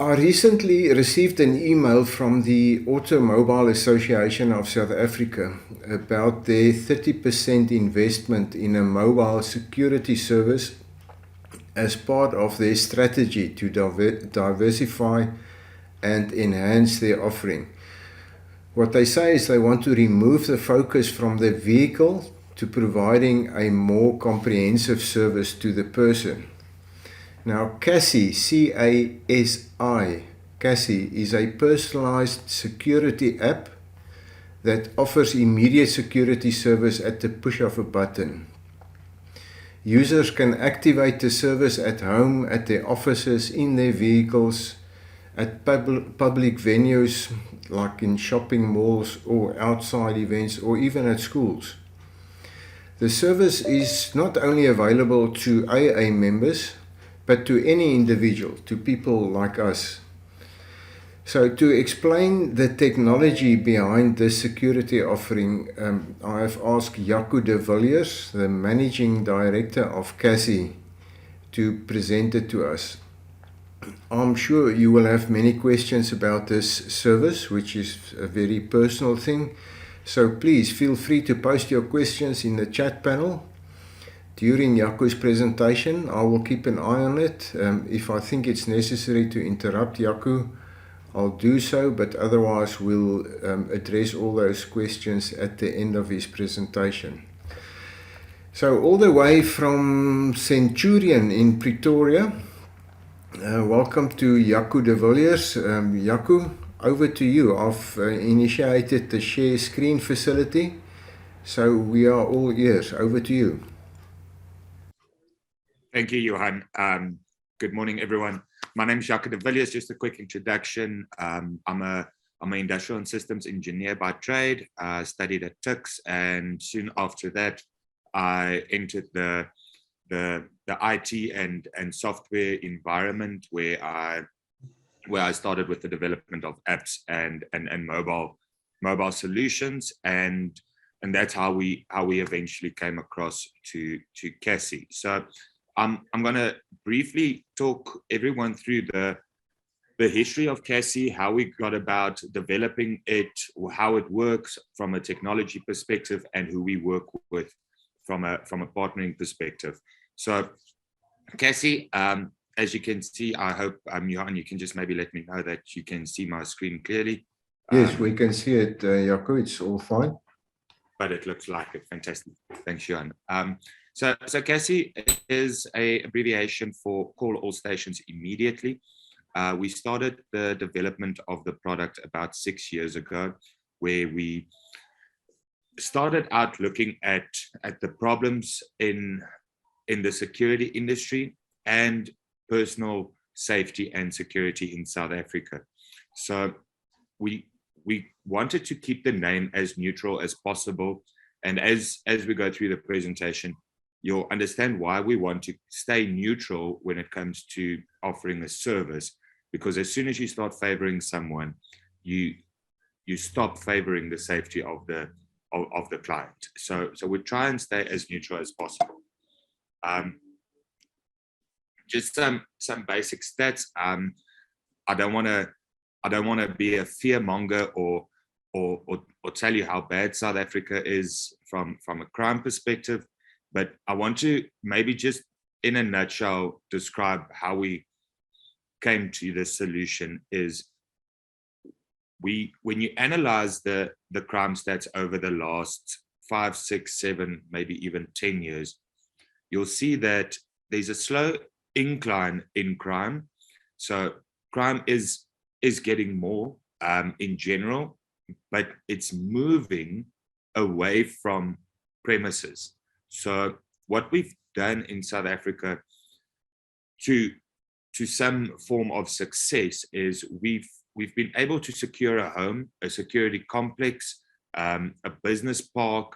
I recently received an email from the Automobile Association of South Africa about their 30% investment in a mobile security service as part of their strategy to diversify and enhance their offering. What they say is they want to remove the focus from the vehicle to providing a more comprehensive service to the person. Now, CASi, C-A-S-I, CASi is a personalized security app that offers immediate security service at the push of a button. Users can activate the service at home, at their offices, in their vehicles, at public venues like in shopping malls or outside events or even at schools. The service is not only available to AA members, but to any individual, to people like us. So to explain the technology behind this security offering, I have asked Jaco de VIlliers, the Managing Director of CASi, to present it to us. I'm sure you will have many questions about this service, which is a very personal thing. So please feel free to post your questions in the chat panel. During Jaco's presentation, I will keep an eye on it. If I think it's necessary to interrupt Jaco, I'll do so, but otherwise we'll address all those questions at the end of his presentation. So all the way from Centurion in Pretoria, welcome to Jaco de VIlliers. Jaco, over to you. I've initiated the share screen facility, so we are all ears. Over to you. Thank you, Johan. Good morning, everyone. My name is Jaco de VIlliers. Just a quick introduction. I'm an industrial and systems engineer by trade. I studied at TUX, and soon after that, I entered the IT and software environment where I started with the development of apps and mobile solutions, and that's how we eventually came across to CASi. So I'm going to briefly talk everyone through the history of CASi, how we got about developing it, how it works from a technology perspective, and who we work with from a partnering perspective. So CASi, as you can see, I hope, Johan, you can just maybe let me know that you can see my screen clearly. Yes, we can see it, Jaco. It's all fine. But it looks like it. Fantastic. Thanks, Johan. So CASi is an abbreviation for Call All Stations Immediately. We started the development of the product about 6 years ago, where we started out looking at the problems in the security industry and personal safety and security in South Africa. So we wanted to keep the name as neutral as possible. And as we go through the presentation, you'll understand why we want to stay neutral when it comes to offering a service, because as soon as you start favoring someone, you stop favoring the safety of the client. So we try and stay as neutral as possible. Just some basic stats. I don't want to be a fearmonger or tell you how bad South Africa is from a crime perspective, but I want to maybe just in a nutshell describe how we came to this solution. Is when you analyze the crime stats over the last 5, 6, 7, maybe even 10 years, you'll see that there's a slow incline in crime. So crime is getting more in general, but it's moving away from premises. So what we've done in South Africa to some form of success is we've been able to secure a home, a security complex, a business park.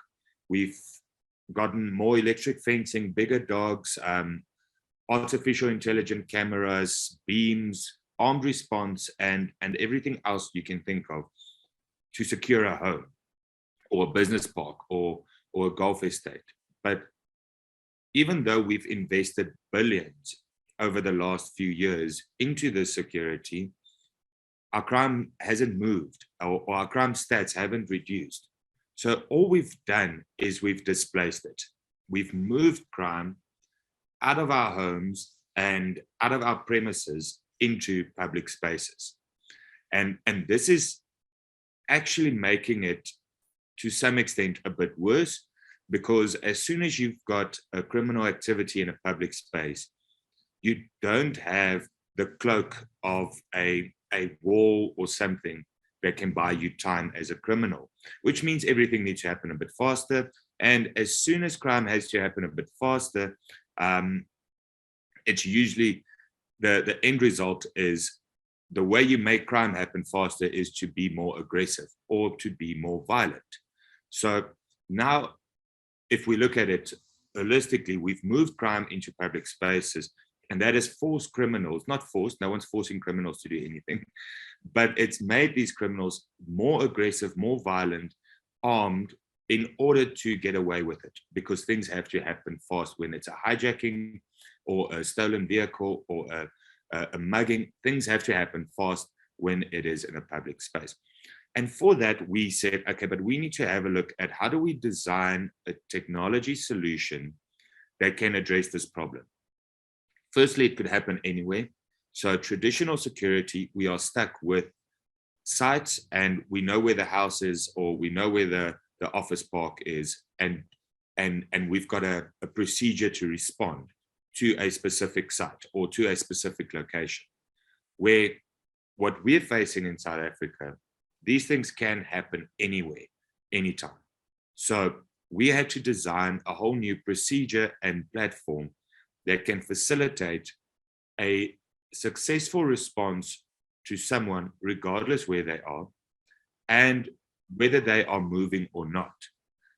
We've gotten more electric fencing, bigger dogs, artificial intelligent cameras, beams, armed response, and everything else you can think of to secure a home or a business park or a golf estate. But even though we've invested billions over the last few years into the security, our crime hasn't moved, or our crime stats haven't reduced. So all we've done is we've displaced it. We've moved crime out of our homes and out of our premises into public spaces. And this is actually making it, to some extent, a bit worse, because as soon as you've got a criminal activity in a public space, you don't have the cloak of a wall or something that can buy you time as a criminal, which means everything needs to happen a bit faster. And as soon as crime has to happen a bit faster, it's usually the end result is the way you make crime happen faster is to be more aggressive or to be more violent. So now, if we look at it holistically, we've moved crime into public spaces, and that has forced criminals, not forced, no one's forcing criminals to do anything, but it's made these criminals more aggressive, more violent, armed, in order to get away with it, because things have to happen fast. When it's a hijacking or a stolen vehicle or a mugging, things have to happen fast when it is in a public space. And for that, we said, okay, but we need to have a look at how do we design a technology solution that can address this problem. Firstly, it could happen anywhere. So traditional security, we are stuck with sites, and we know where the house is, or we know where the office park is, and we've got a procedure to respond to a specific site or to a specific location. Where what we're facing in South Africa, these things can happen anywhere, anytime. So we had to design a whole new procedure and platform that can facilitate a successful response to someone, regardless where they are, and whether they are moving or not.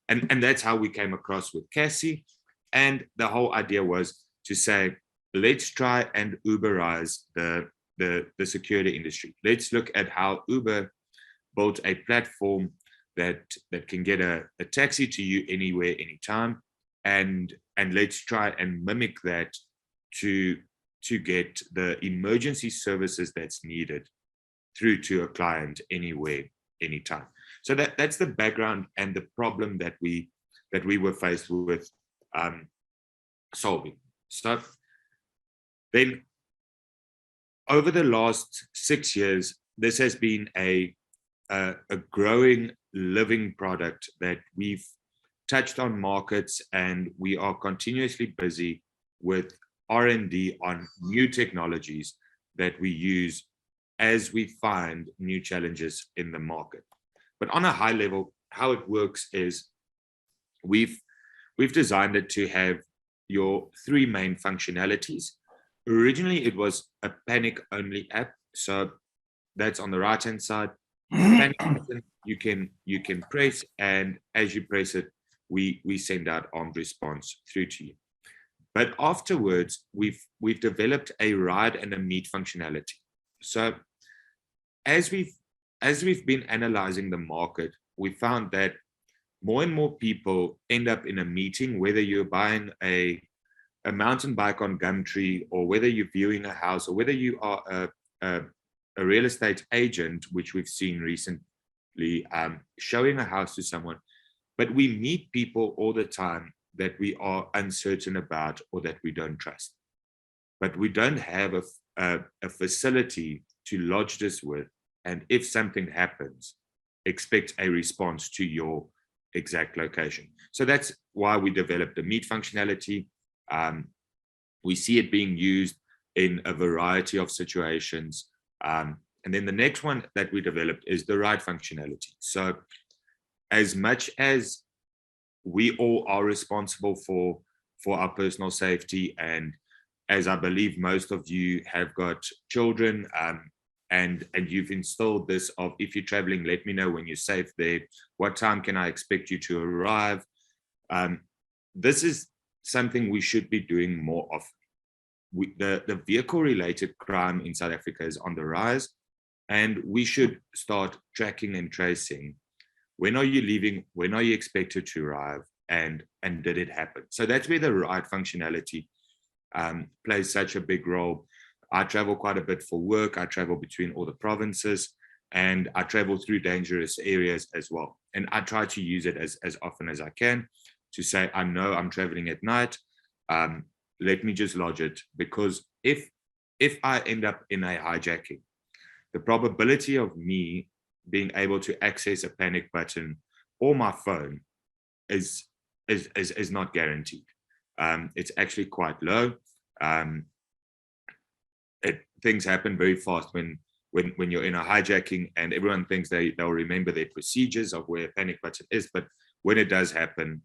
And that's how we came across with CASi. And the whole idea was to say, let's try and Uberize the security industry. Let's look at how Uber built a platform that can get a taxi to you anywhere, anytime. And let's try and mimic that to get the emergency services that's needed through to a client anywhere, anytime. So that's the background and the problem that we were faced with solving. So then, over the last 6 years, this has been a growing, living product that we've touched on markets, and we are continuously busy with R&D on new technologies that we use as we find new challenges in the market. But on a high level, how it works is we've designed it to have your three main functionalities. Originally, it was a panic-only app. So that's on the right-hand side. Panic button, you can press, and as you press it, we send out armed response through to you. But afterwards, we've developed a ride and a meet functionality. So as we've been analyzing the market, we found that more and more people end up in a meeting, whether you're buying a mountain bike on Gumtree, or whether you're viewing a house, or whether you are a real estate agent, which we've seen recently, showing a house to someone. But we meet people all the time that we are uncertain about or that we don't trust. But we don't have a facility to lodge this with. And if something happens, expect a response to your exact location. So that's why we developed the meet functionality. We see it being used in a variety of situations. And then the next one that we developed is the ride functionality. So as much as we all are responsible for our personal safety, and as I believe most of you have got children, and you've installed this of, if you're traveling, let me know when you're safe there. What time can I expect you to arrive? This is something we should be doing more often. The vehicle-related crime in South Africa is on the rise, and we should start tracking and tracing. When are you leaving? When are you expected to arrive? And did it happen? So that's where the ride functionality plays such a big role. I travel quite a bit for work. I travel between all the provinces, and I travel through dangerous areas as well. And I try to use it as often as I can to say, I know I'm traveling at night. Let me just lodge it, because if I end up in a hijacking, the probability of me being able to access a panic button or my phone is not guaranteed. It's actually quite low. Things happen very fast when you're in a hijacking, and everyone thinks they'll remember their procedures of where a panic button is. But when it does happen,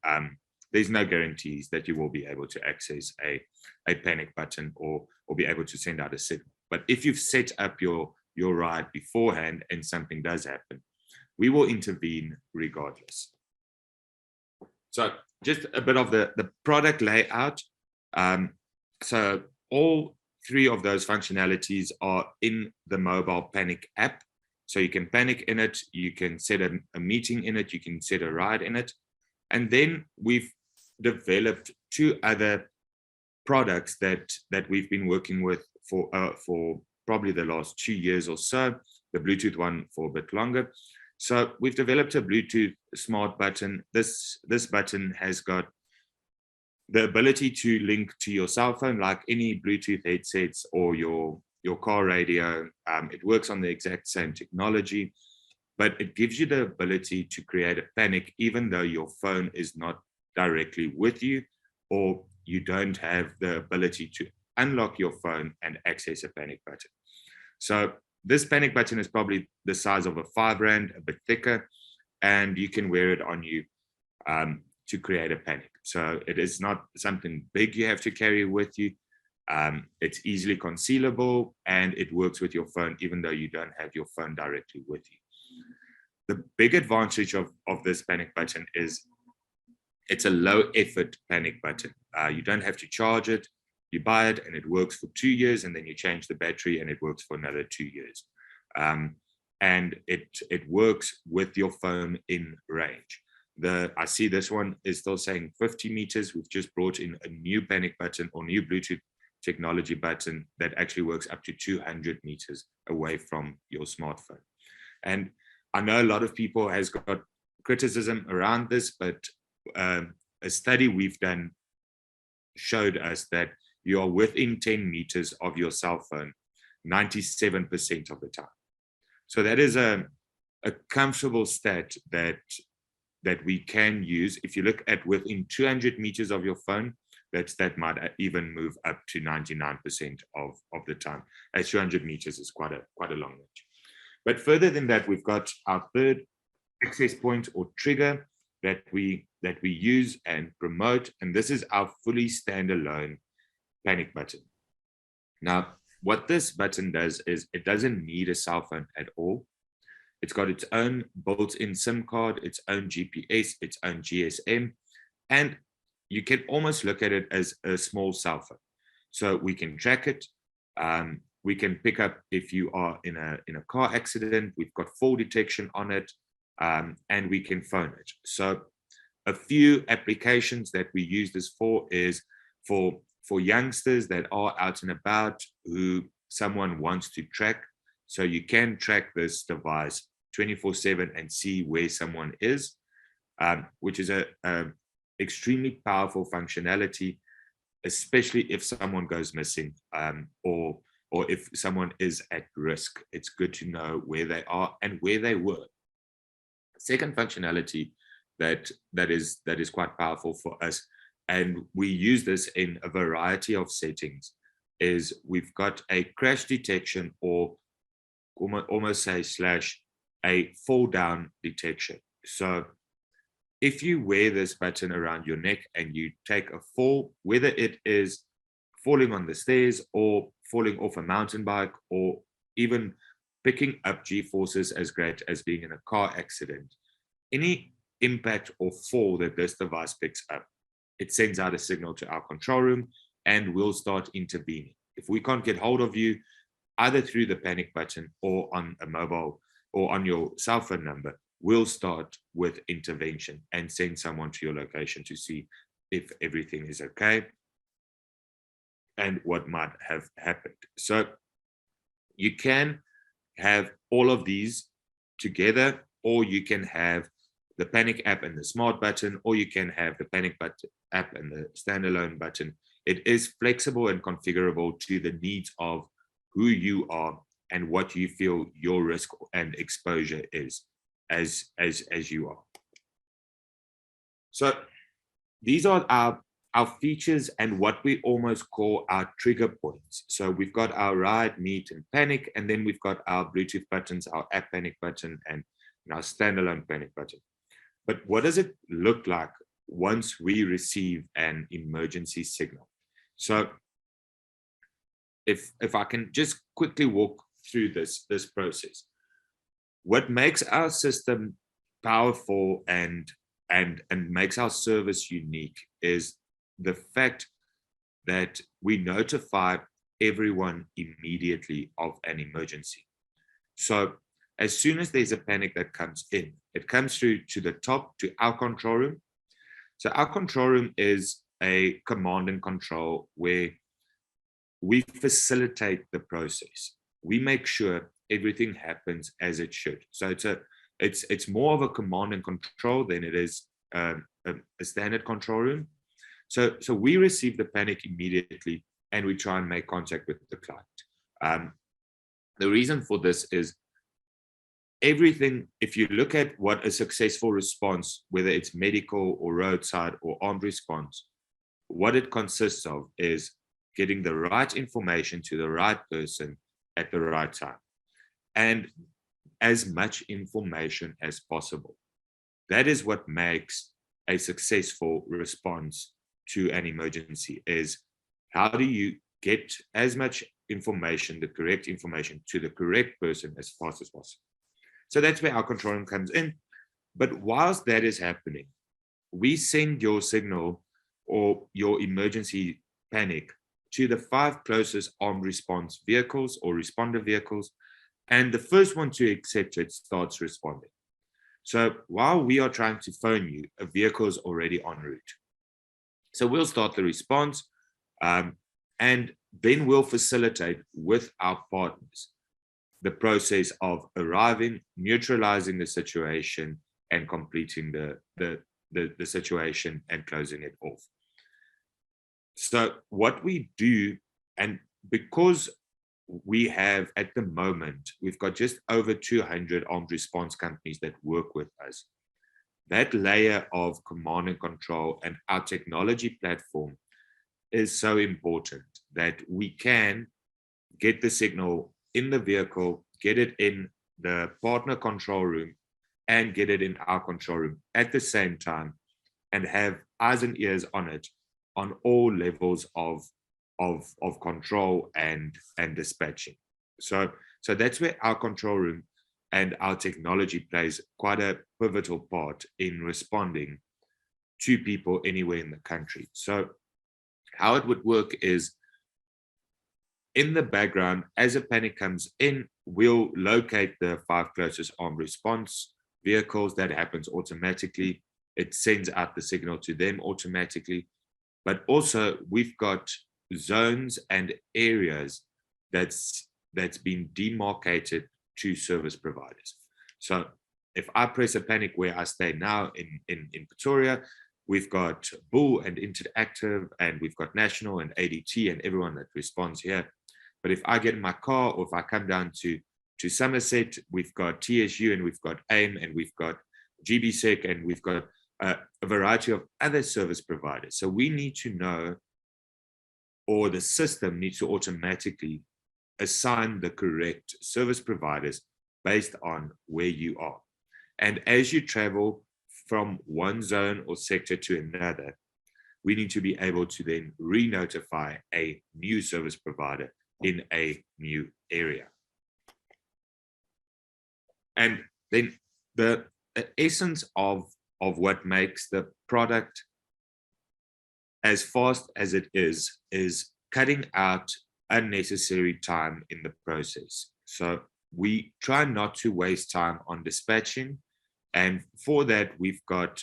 there's no guarantees that you will be able to access a panic button or be able to send out a signal. But if you've set up your ride beforehand and something does happen, we will intervene regardless. So just a bit of the product layout. So all three of those functionalities are in the mobile Panic app. So you can panic in it, you can set a meeting in it, you can set a ride in it. And then we've developed two other products that we've been working with for probably the last 2 years or so, the Bluetooth one for a bit longer. So we've developed a Bluetooth smart button. This button has got the ability to link to your cell phone, like any Bluetooth headsets or your car radio. It works on the exact same technology, but it gives you the ability to create a panic even though your phone is not directly with you, or you don't have the ability to unlock your phone and access a panic button. So this panic button is probably the size of a 5 Rand, a bit thicker, and you can wear it on you to create a panic. So it is not something big you have to carry with you. It's easily concealable, and it works with your phone even though you don't have your phone directly with you. The big advantage of this panic button is it's a low effort panic button. You don't have to charge it. You buy it and it works for 2 years, and then you change the battery and it works for another 2 years. And it works with your phone in range. I see this one is still saying 50 meters. We've just brought in a new panic button or new Bluetooth technology button that actually works up to 200 meters away from your smartphone. And I know a lot of people has got criticism around this, but a study we've done showed us that you are within 10 meters of your cell phone 97% of the time. So that is a comfortable stat that we can use. If you look at within 200 meters of your phone, that might even move up to 99% of the time, as 200 meters is quite a long range. But further than that, we've got our third access point or trigger that we use and promote, and this is our fully standalone panic button. Now, what this button does is it doesn't need a cell phone at all. It's got its own built-in SIM card, its own GPS, its own GSM, and you can almost look at it as a small cell phone. So we can track it. We can pick up if you are in a car accident. We've got fall detection on it, and we can phone it. So a few applications that we use this for is for youngsters that are out and about who someone wants to track. So you can track this device 24/7 and see where someone is, which is a extremely powerful functionality, especially if someone goes missing, or if someone is at risk. It's good to know where they are and where they were. Second functionality that is quite powerful for us, and we use this in a variety of settings, is we've got a crash detection, or almost say a fall down detection. So if you wear this button around your neck and you take a fall, whether it is falling on the stairs or falling off a mountain bike, or even picking up G-forces as great as being in a car accident, any impact or fall that this device picks up, it sends out a signal to our control room and we'll start intervening. If we can't get hold of you, either through the panic button or on a mobile or on your cell phone number, we'll start with intervention and send someone to your location to see if everything is okay. and what might have happened. So you can have all of these together, or you can have the panic app and the smart button, or you can have the panic button app and the standalone button. It is flexible and configurable to the needs of who you are and what you feel your risk and exposure is as you are. So these are our features and what we almost call our trigger points. So we've got our ride, meet, and panic, and then we've got our Bluetooth buttons, our app panic button, and our standalone panic button. But what does it look like once we receive an emergency signal? So if I can just quickly walk through this process. What makes our system powerful and makes our service unique is the fact that we notify everyone immediately of an emergency. So as soon as there's a panic that comes in, it comes through to the top, to our control room. So our control room is a command and control where we facilitate the process. We make sure everything happens as it should. So it's more of a command and control than it is a standard control room. So we receive the panic immediately, and we try and make contact with the client. The reason for this is everything, if you look at what a successful response, whether it's medical or roadside or armed response, what it consists of is getting the right information to the right person at the right time, and as much information as possible. That is what makes a successful response to an emergency, is how do you get as much information, the correct information, to the correct person as fast as possible. So that's where our control room comes in. But whilst that is happening, we send your signal or your emergency panic to the 5 closest armed response vehicles or responder vehicles, and the first one to accept it starts responding. So while we are trying to phone you, a vehicle is already en route. So we'll start the response, and then we'll facilitate with our partners the process of arriving, neutralizing the situation, and completing the situation and closing it off. So what we do, and because we have at the moment, we've got just over 200 armed response companies that work with us. That layer of command and control and our technology platform is so important that we can get the signal in the vehicle, get it in the partner control room, and get it in our control room at the same time, and have eyes and ears on it on all levels of control and dispatching. So that's where our control room and our technology plays quite a pivotal part in responding to people anywhere in the country. So how it would work is, in the background, as a panic comes in, we'll locate the 5 closest armed response vehicles. That happens automatically. It sends out the signal to them automatically. But also we've got zones and areas that's been demarcated to service providers. So if I press a panic where I stay now in Pretoria, we've got Bull and Interactive, and we've got National and ADT and everyone that responds here. But if I get in my car, or if I come down to Somerset, we've got TSU, and we've got AIM, and we've got GBSEC, and we've got a variety of other service providers. So we need to know, or the system needs to automatically assign the correct service providers based on where you are. And as you travel from one zone or sector to another, we need to be able to then re-notify a new service provider in a new area. And then the essence of what makes the product as fast as it is cutting out unnecessary time in the process. So we try not to waste time on dispatching. And for that, we've got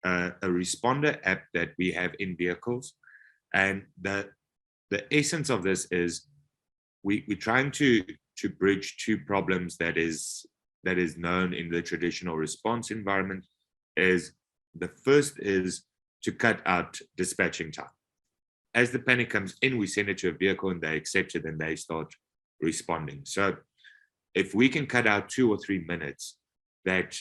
a responder app that we have in vehicles. And the essence of this is we're trying to bridge two problems that is known in the traditional response environment. Is the first is to cut out dispatching time. As the panic comes in, we send it to a vehicle and they accept it and they start responding. So if we can cut out 2 or 3 minutes that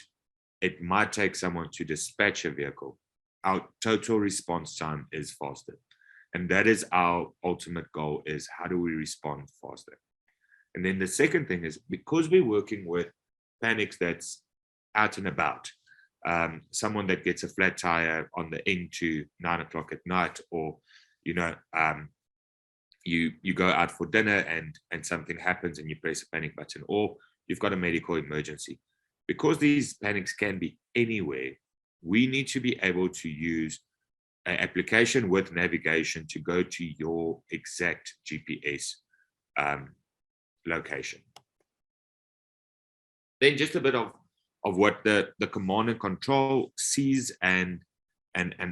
it might take someone to dispatch a vehicle, our total response time is faster. And that is our ultimate goal, is how do we respond faster? And then the second thing is, because we're working with panics that's out and about, someone that gets a flat tire on the N2 9 o'clock at night, or you go out for dinner and something happens and you press a panic button, or you've got a medical emergency. Because these panics can be anywhere, we need to be able to use an application with navigation to go to your exact GPS location. Then just a bit of what the command and control sees and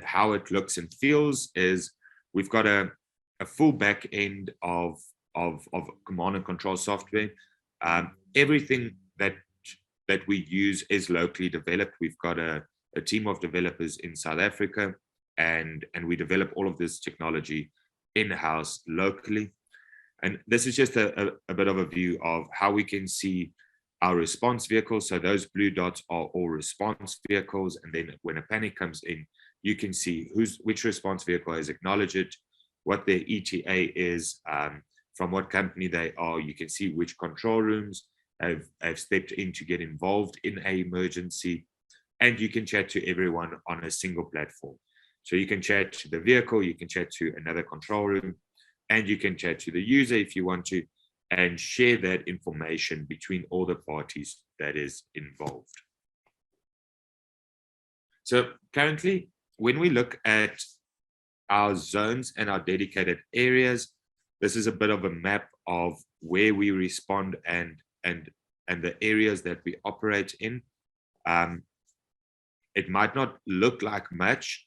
how it looks and feels is, we've got a full back end of command and control software. Everything that we use is locally developed. We've got a team of developers in South Africa, and we develop all of this technology in-house locally. And this is just a bit of a view of how we can see our response vehicles. So those blue dots are all response vehicles. And then when a panic comes in, you can see which response vehicle has acknowledged it, what their ETA is, from what company they are. You can see which control rooms have stepped in to get involved in an emergency. And you can chat to everyone on a single platform. So you can chat to the vehicle, you can chat to another control room, and you can chat to the user if you want to, and share that information between all the parties that is involved. So currently, when we look at our zones and our dedicated areas, this is a bit of a map of where we respond and the areas that we operate in. It might not look like much,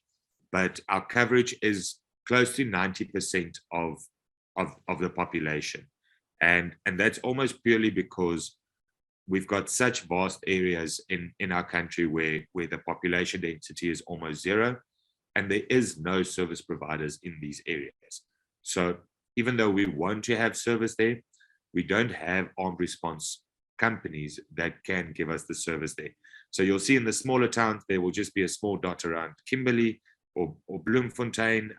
but our coverage is close to 90% of the population. And that's almost purely because we've got such vast areas in our country where the population density is almost zero, and there is no service providers in these areas. So even though we want to have service there, we don't have armed response companies that can give us the service there. So you'll see in the smaller towns, there will just be a small dot around Kimberley or Bloemfontein.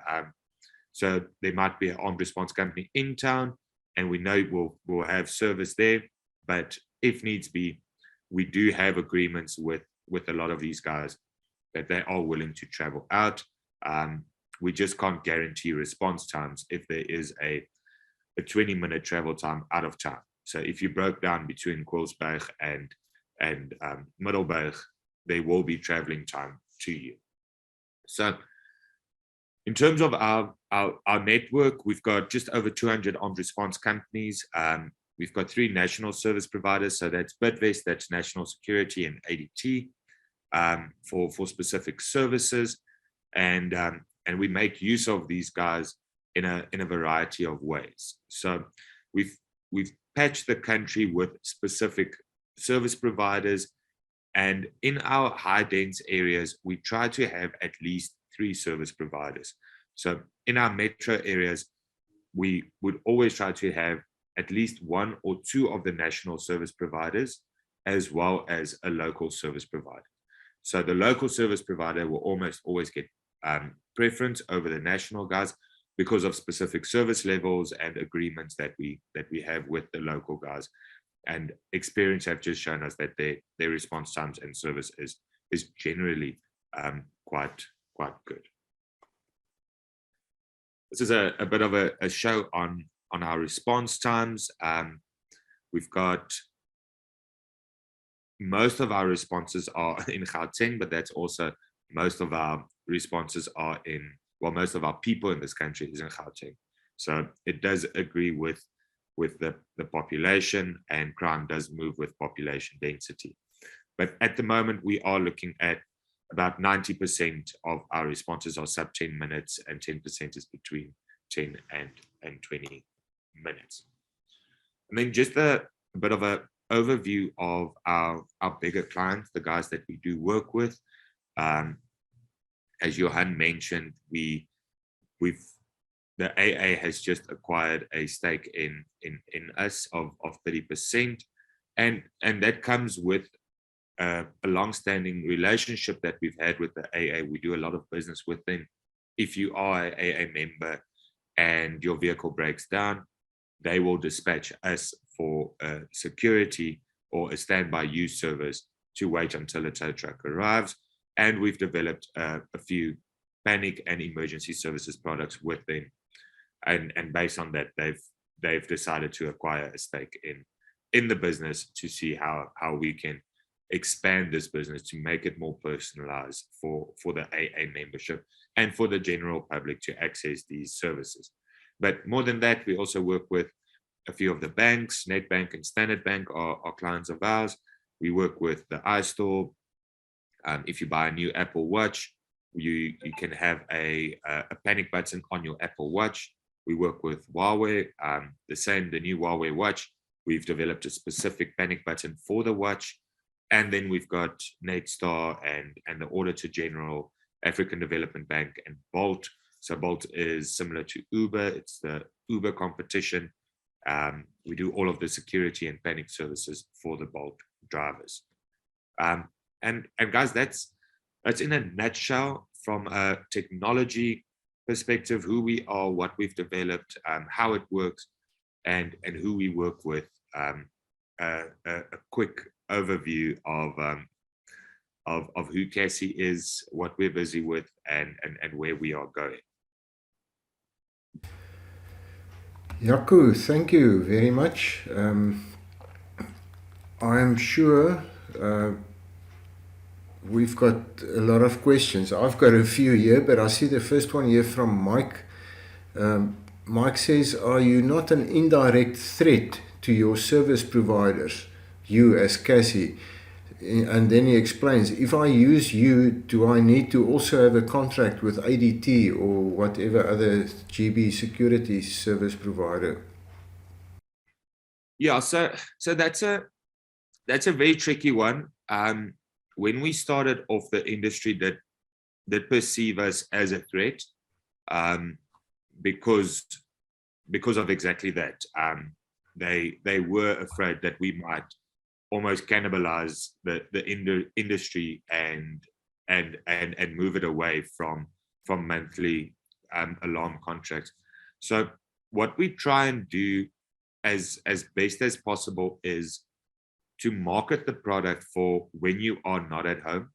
So there might be an armed response company in town, and we know we'll have service there. But if needs be, we do have agreements with a lot of these guys that they are willing to travel out. We just can't guarantee response times if there is a 20-minute travel time out of town. So if you broke down between Quilsberg and Middelburg, there will be traveling time to you. So in terms of our network, we've got just over 200 armed response companies. We've got 3 national service providers. So that's Bidvest, that's National Security, and ADT for specific services. And we make use of these guys in a variety of ways. So we've patched the country with specific service providers. And in our high dense areas, we try to have at least 3 service providers. So in our metro areas, we would always try to have at least 1 or 2 of the national service providers, as well as a local service provider. So the local service provider will almost always get preference over the national guys because of specific service levels and agreements that we have with the local guys. And experience have just shown us that their response times and service is generally quite good. This is a bit of a show on our response times. We've got most of our responses are in Gauteng, but that's also most of our responses are most of our people in this country is in Gauteng. So it does agree with the population, and crime does move with population density. But at the moment, we are looking at about 90% of our responses are sub 10 minutes, and 10% is between 10 and 20 minutes. And then just a bit of an overview of our bigger clients, the guys that we do work with. As Johan mentioned, the AA has just acquired a stake in us of 30%, and that comes with a long-standing relationship that we've had with the AA. We do a lot of business with them. If you are an AA member and your vehicle breaks down, they will dispatch us for security or a standby use service to wait until a tow truck arrives. And we've developed a few panic and emergency services products with them. And based on that, they've decided to acquire a stake in the business to see how we can expand this business to make it more personalized for the AA membership and for the general public to access these services. But more than that, we also work with a few of the banks. Nedbank and Standard Bank are clients of ours. We work with the iStore. If you buy a new Apple Watch, you can have a panic button on your Apple Watch. We work with Huawei, the new Huawei watch. We've developed a specific panic button for the watch. And then we've got Netstar and the Auditor General, African Development Bank, and Bolt. So Bolt is similar to Uber. It's the Uber competition. We do all of the security and panic services for the Bolt drivers. And guys, that's in a nutshell from a technology perspective, who we are, what we've developed, how it works, and who we work with. A quick overview of who CASi is, what we're busy with, and where we are going. Jaco, thank you very much. I'm sure we've got a lot of questions. I've got a few here, but I see the first one here from Mike. Mike says, are you not an indirect threat to your service providers, you as CASi? And then he explains, if I use you, do I need to also have a contract with ADT or whatever other GB security service provider? Yeah, so that's a very tricky one. When we started off, the industry that perceive us as a threat, because of exactly that. They were afraid that we might almost cannibalize the industry and move it away from monthly alarm contracts. So what we try and do as best as possible is to market the product for when you are not at home.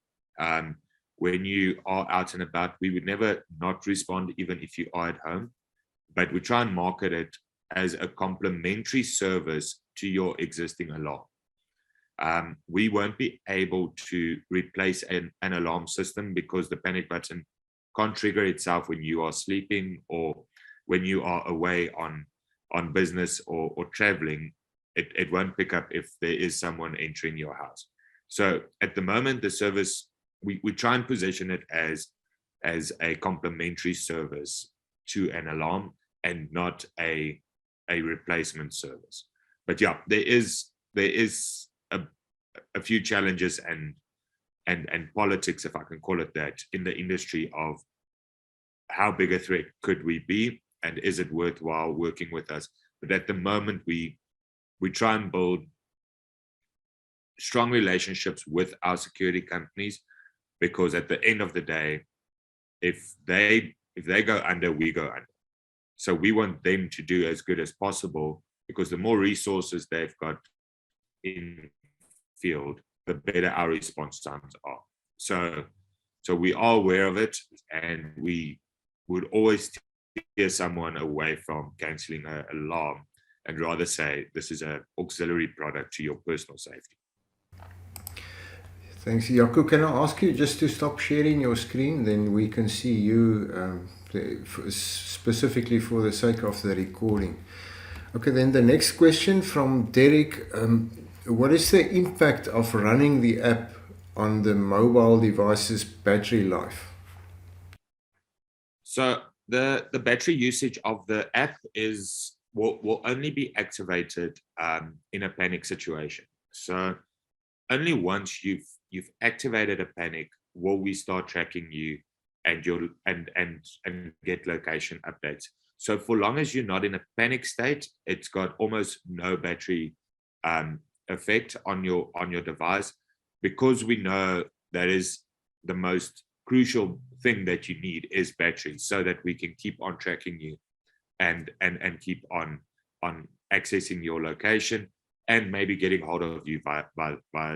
When you are out and about, we would never not respond even if you are at home, but we try and market it as a complementary service to your existing alarm. We won't be able to replace an alarm system because the panic button can't trigger itself when you are sleeping or when you are away on business or traveling. It won't pick up if there is someone entering your house. So at the moment, the service, we try and position it as a complementary service to an alarm and not a replacement service. But yeah, there is a few challenges and politics, if I can call it that, in the industry of how big a threat could we be and is it worthwhile working with us. But at the moment, we try and build strong relationships with our security companies, because at the end of the day, if they go under, we go under. So we want them to do as good as possible, because the more resources they've got in field, the better our response times are. So we are aware of it, and we would always steer someone away from canceling an alarm and rather say this is an auxiliary product to your personal safety. Thanks, Jaco. Can I ask you just to stop sharing your screen, then we can see you specifically for the sake of the recording. Okay, then the next question from Derek. What is the impact of running the app on the mobile device's battery life? So The battery usage of the app will only be activated in a panic situation. So only once you've activated a panic will we start tracking you and get location updates. So for long as you're not in a panic state, it's got almost no battery effect on your device, because we know that is the most crucial thing that you need is battery, so that we can keep on tracking you and keep on accessing your location and maybe getting hold of you by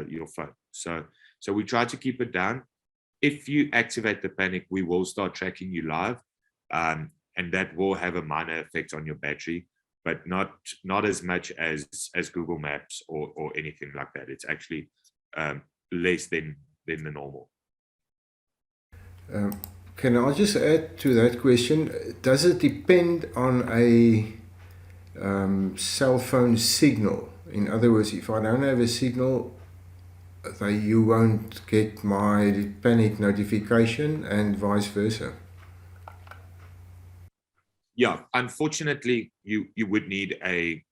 your phone. So we try to keep it down. If you activate the panic, we will start tracking you live, and that will have a minor effect on your battery, but not as much as Google Maps or anything like that. It's actually less than the normal. Can I just add to that question? Does it depend on a cell phone signal? In other words, if I don't have a signal, you won't get my panic notification, and vice versa. Yeah, unfortunately, you would need a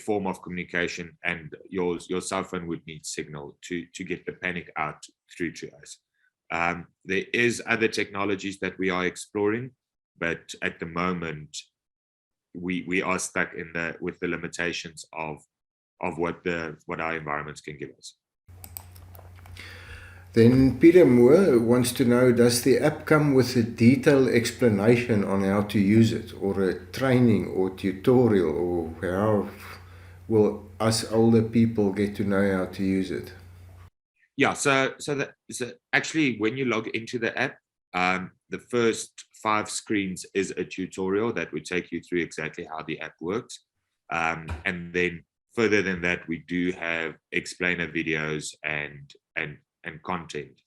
form of communication, and your cell phone would need signal to get the panic out through to us. There is other technologies that we are exploring, but at the moment we are stuck with the limitations of what our environments can give us. Then Peter Moore wants to know, does the app come with a detailed explanation on how to use it, or a training or tutorial, or how will us older people get to know how to use it? Yeah, so actually when you log into the app, the first 5 screens is a tutorial that would take you through exactly how the app works. And then further than that, we do have explainer videos and content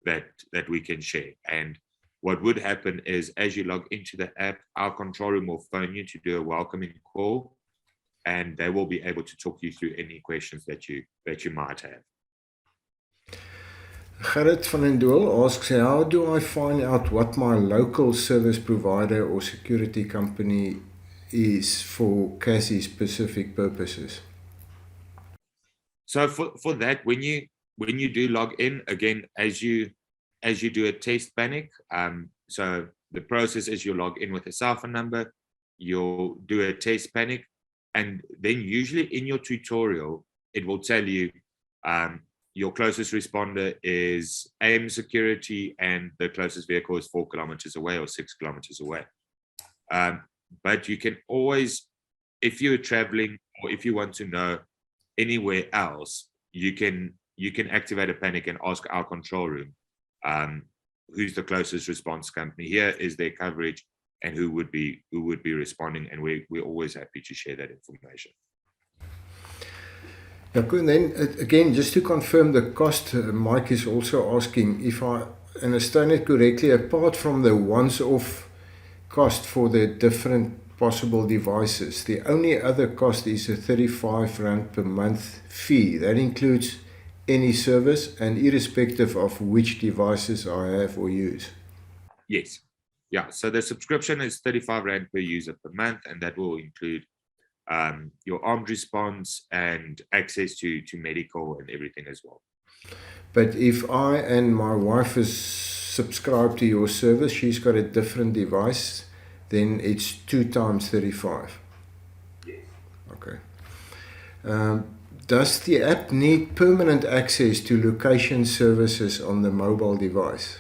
that we can share. And what would happen is, as you log into the app, our control room will phone you to do a welcoming call, and they will be able to talk you through any questions that you might have. Gerrit van den Doel asks, how do I find out what my local service provider or security company is for CASi specific purposes? So for that, when you do log in, again, as you do a test panic, so the process is you log in with a cell phone number, you'll do a test panic, and then usually in your tutorial, it will tell you your closest responder is AM security, and the closest vehicle is 4 kilometers away or 6 kilometers away. But you can always, if you're traveling or if you want to know anywhere else, you can activate a panic and ask our control room who's the closest response company here, is their coverage, and who would be responding, and we're always happy to share that information. Jaco, and then again, just to confirm the cost, Mike is also asking, if I understand it correctly, apart from the once-off cost for the different possible devices, the only other cost is a R35 per month fee. That includes any service and irrespective of which devices I have or use. Yes. Yeah, so the subscription is R35 per user per month, and that will include your armed response and access to medical and everything as well. But if I and my wife is subscribed to your service, she's got a different device, then it's 2 times 35. Yes. Okay. Does the app need permanent access to location services on the mobile device?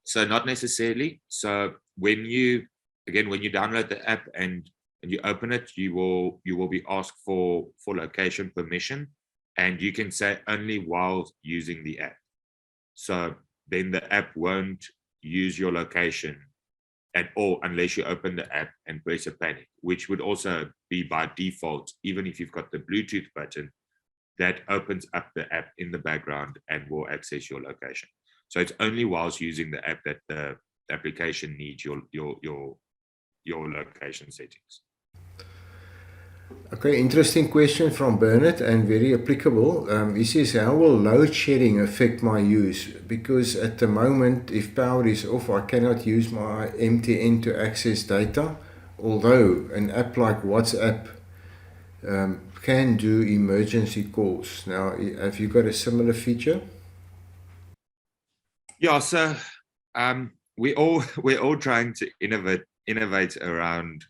So not necessarily. So when you download the app and you open it, you will be asked for location permission, and you can say only while using the app. So then the app won't use your location at all unless you open the app and press a panic, which would also be by default. Even if you've got the Bluetooth button, that opens up the app in the background and will access your location. So it's only whilst using the app that the application needs your location settings. Okay, interesting question from Bernard and very applicable. He says, how will load shedding affect my use? Because at the moment, if power is off, I cannot use my MTN to access data, although an app like WhatsApp can do emergency calls. Now, have you got a similar feature? Yeah, so we're all trying to innovate around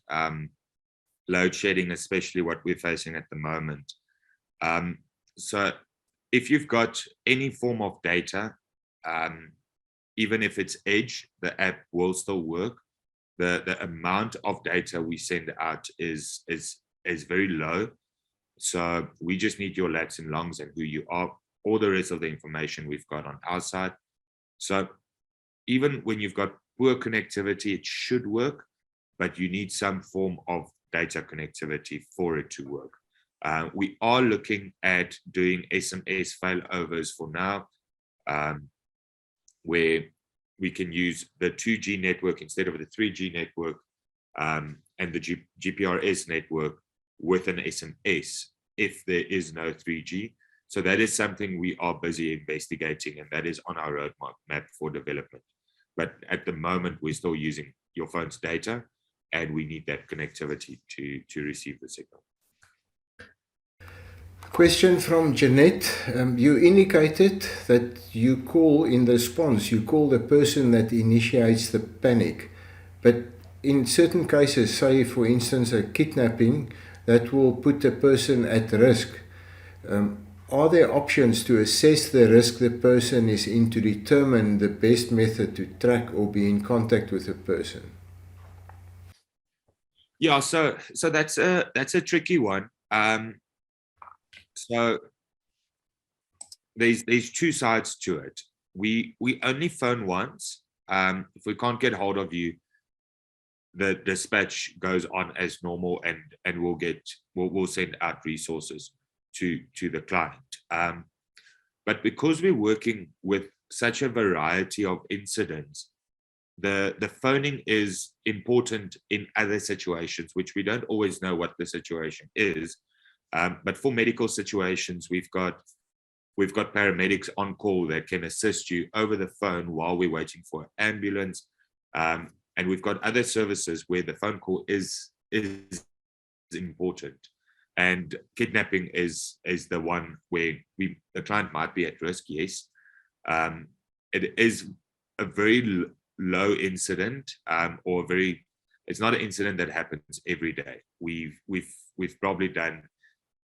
load shedding, especially what we're facing at the moment. So if you've got any form of data, even if it's edge, the app will still work. The amount of data we send out is very low. So we just need your lats and longs and who you are, all the rest of the information we've got on our side. So even when you've got poor connectivity, it should work, but you need some form of data connectivity for it to work. We are looking at doing SMS failovers for now, where we can use the 2G network instead of the 3G network, and the GPRS network with an SMS if there is no 3G. So that is something we are busy investigating, and that is on our roadmap for development. But at the moment, we're still using your phone's data, and we need that connectivity to receive the signal. Question from Jeanette. You indicated that you call in the response, you call the person that initiates the panic. But in certain cases, say for instance a kidnapping, that will put the person at risk. Are there options to assess the risk the person is in to determine the best method to track or be in contact with the person? Yeah, so that's a tricky one. So there's two sides to it. We only phone once. If we can't get hold of you, the dispatch goes on as normal, and we'll send out resources to the client. But because we're working with such a variety of incidents, the phoning is important in other situations, which we don't always know what the situation is. But for medical situations, we've got paramedics on call that can assist you over the phone while we're waiting for an ambulance. And we've got other services where the phone call is important. And kidnapping is the one where the client might be at risk, yes. It is a very low incident, it's not an incident that happens every day. We've probably done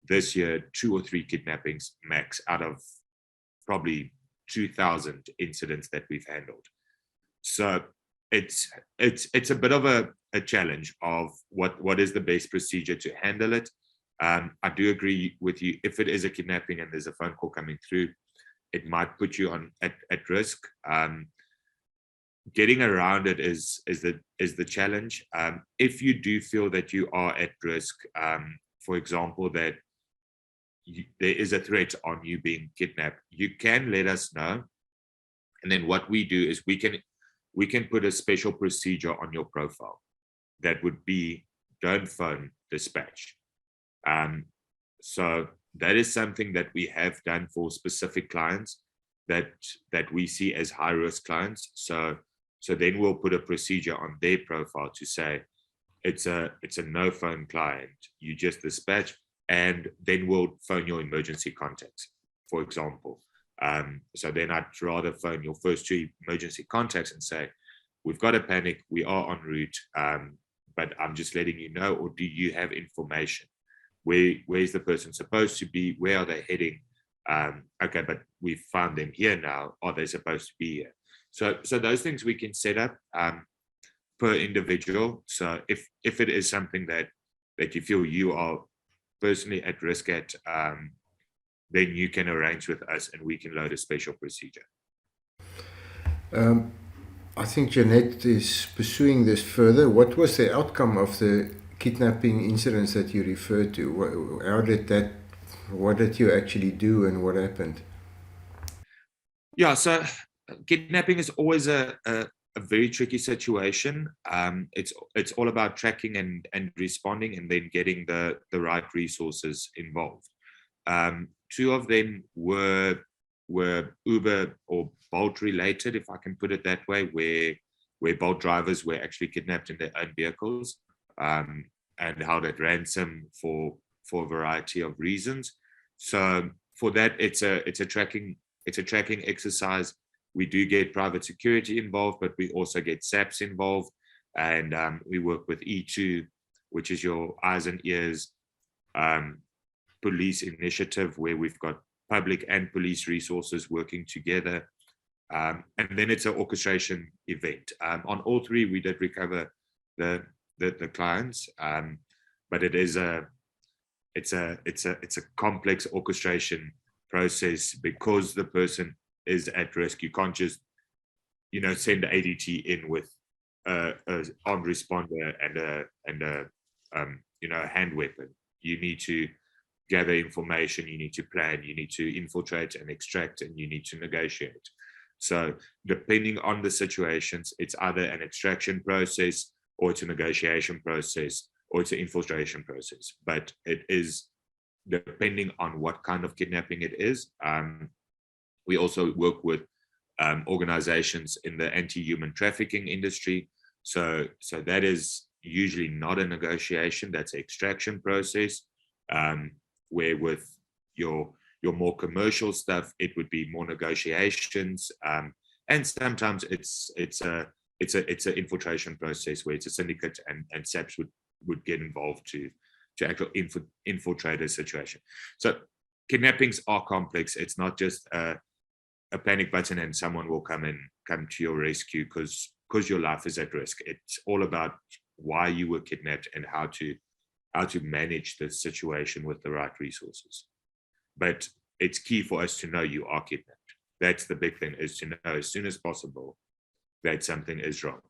this year 2 or 3 kidnappings max out of probably 2,000 incidents that we've handled. So it's a bit of a challenge of what is the best procedure to handle it. I do agree with you. If it is a kidnapping and there's a phone call coming through, it might put you at risk. Getting around it is the challenge. If you do feel that you are at risk, for example, that there is a threat on you being kidnapped, you can let us know. And then what we do is we can put a special procedure on your profile that would be don't phone dispatch. So that is something that we have done for specific clients that we see as high risk clients. So then we'll put a procedure on their profile to say it's a no phone client. You just dispatch, and then we'll phone your emergency contacts, for example. So then I'd rather phone your first 2 emergency contacts and say, we've got a panic, we are en route, but I'm just letting you know, or do you have information? Where's the person supposed to be? Where are they heading? Okay, but we've found them here now. Are they supposed to be here? So those things we can set up per individual. So if it is something that you feel you are personally at risk at, then you can arrange with us and we can load a special procedure. I think Jeanette is pursuing this further. What was the outcome of the kidnapping incidents that you referred to? What did you actually do and what happened? Yeah, so kidnapping is always a a very tricky situation. It's all about tracking and responding, and then getting the right resources involved. Two of them were Uber or Bolt related, if I can put it that way, where Bolt drivers were actually kidnapped in their own vehicles, and held at ransom for a variety of reasons. So for that, it's a tracking exercise. We do get private security involved, but we also get SAPs involved, and we work with E2, which is your eyes and ears police initiative, where we've got public and police resources working together. And then it's an orchestration event. On all three, we did recover the clients, but it's a complex orchestration process because the person is at risk. You can't just, send the ADT in with an armed responder and a hand weapon. You need to gather information, you need to plan, you need to infiltrate and extract, and you need to negotiate. So depending on the situations, it's either an extraction process, or it's a negotiation process, or it's an infiltration process. But it is depending on what kind of kidnapping it is. We also work with organizations in the anti-human trafficking industry. So that is usually not a negotiation, that's an extraction process. Where with your more commercial stuff, it would be more negotiations, and sometimes it's an infiltration process where it's a syndicate and SAPs would get involved to actually infiltrate a situation. So kidnappings are complex. It's not just a panic button and someone will come to your rescue because your life is at risk. It's all about why you were kidnapped and how to manage the situation with the right resources. But it's key for us to know you are kidnapped. That's the big thing, is to know as soon as possible that something is wrong.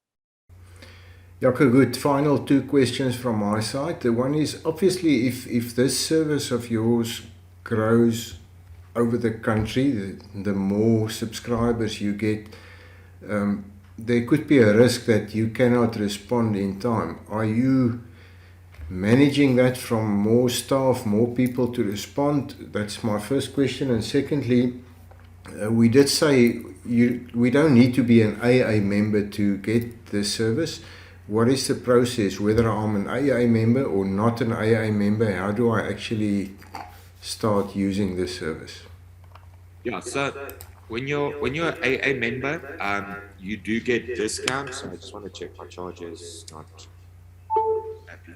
Jaco, good. Final two questions from my side. The one is, obviously, if this service of yours grows over the country, the more subscribers you get, there could be a risk that you cannot respond in time. Are you managing that from more staff, more people to respond? That's my first question. And secondly, we did say we don't need to be an AA member to get the service. What is the process, whether I'm an AA member or not an AA member? How do I actually start using this service? Yeah, so when you're an AA member, you do get discounts. So I just want to check my charges, not happy.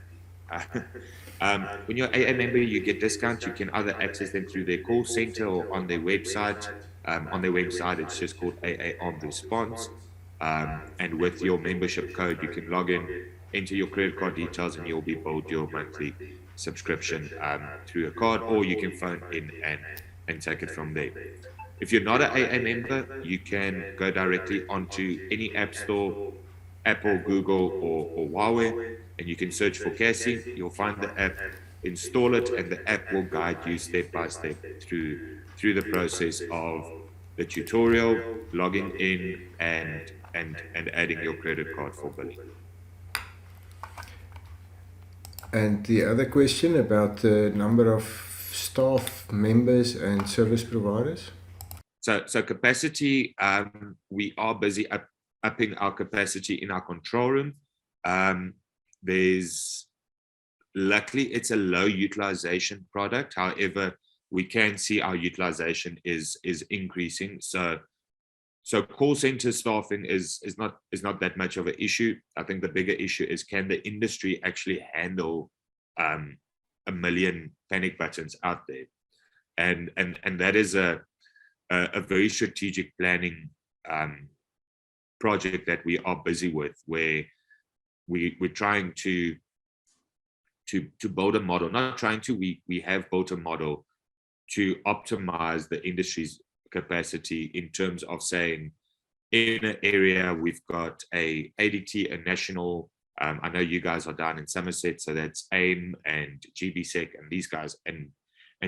When you're an AA member, you get discounts. You can either access them through their call center or on their website. On their website, it's just called AA Armed Response. And with your membership code, you can log in, enter your credit card details, and you'll be billed your monthly subscription through a card, or you can phone in and take it from there. If you're not an AA member, you can go directly onto any app store, Apple, Google, or Huawei, and you can search for CASi. You'll find the app, install it, and the app will guide you step by step through the process of the tutorial, logging in, and adding your credit card for billing. And the other question about the number of staff members and service providers? So capacity, we are busy upping our capacity in our control room. Luckily, it's a low utilization product. However, we can see our utilization is increasing. So call center staffing is not that much of an issue. I think the bigger issue is, can the industry actually handle 1 million panic buttons out there? And that is a very strategic planning project that we are busy with, where we're trying to build a model. Not trying to, we have built a model to optimize the industry's capacity in terms of saying, in an area we've got a ADT, a national, I know you guys are down in Somerset, so that's AIM and GBSEC and these guys, and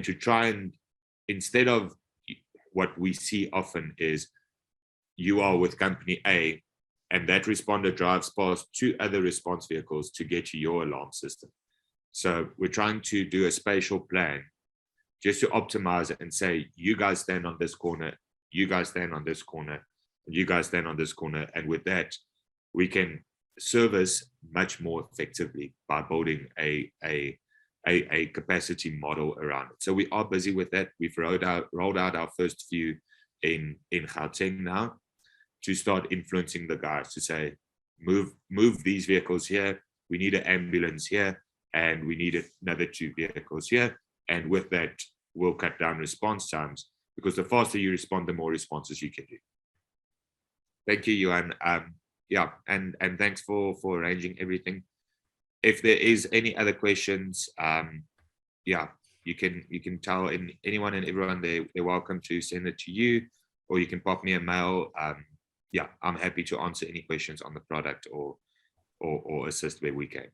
to try and, instead of what we see often is, you are with company A and that responder drives past 2 other response vehicles to get to your alarm system. So we're trying to do a spatial plan just to optimize it and say, you guys stand on this corner, you guys stand on this corner, you guys stand on this corner. And with that, we can service much more effectively by building a capacity model around it. So we are busy with that. We've rolled out our first few in Gauteng now to start influencing the guys to say, move these vehicles here. We need an ambulance here, and we need another 2 vehicles here. And with that, we'll cut down response times, because the faster you respond, the more responses you can do. Thank you, Johan. Yeah, and thanks for arranging everything. If there is any other questions, yeah, you can tell anyone and everyone they're welcome to send it to you, or you can pop me a mail. Yeah, I'm happy to answer any questions on the product or assist where we can.